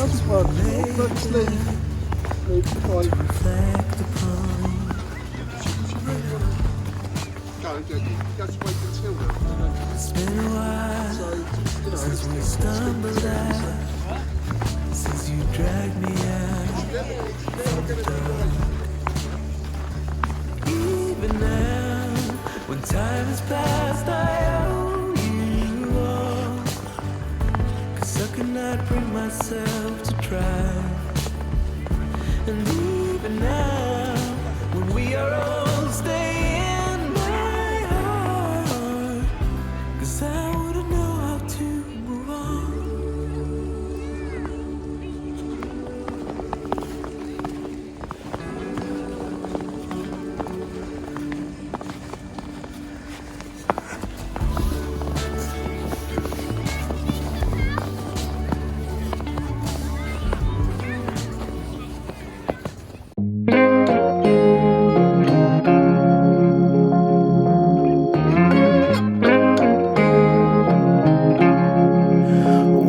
this one. Let's leave. Leave the point. Go, you have to wait until now. It's been a while since we stumbled out, since you dragged me out from the dark. Even now, when time has passed, I owe you all, 'cause I could not bring myself to try. And even now, when we are old, stay in my heart, 'cause I wouldn't know how to move on.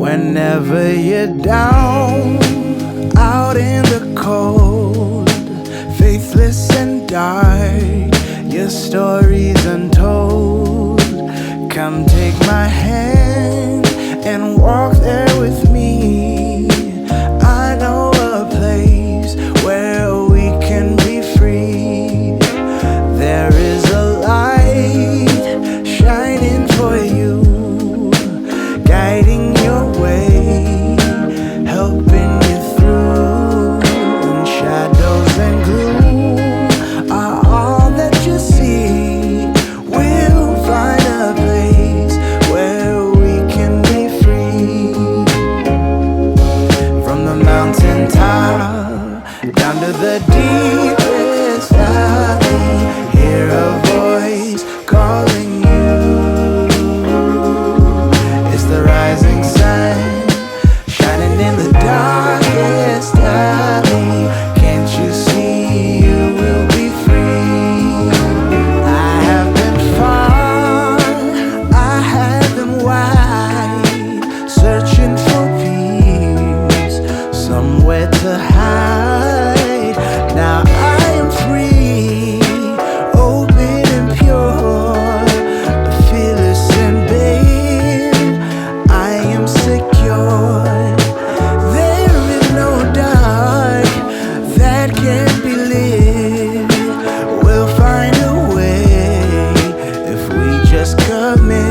Whenever you're down, out in the cold, faithless and dark, your story's untold. Come take my hand and walk there with me. I know a place where we can be free. There is a light shining for you, guiding your way, helping you through. And shadows and gloom are all that you see. We'll find a place where we can be free. From the mountaintop down to the deepest valley, hear a voice calling you. It's the rising sun, shining in the darkest alley. Can't you see you will be free? I have been far, I have been wide, searching for peace, somewhere to hide. Now I am free, open and pure, fearless and babe, I am secure. There is no dark that can't be lit. We'll find a way if we just commit.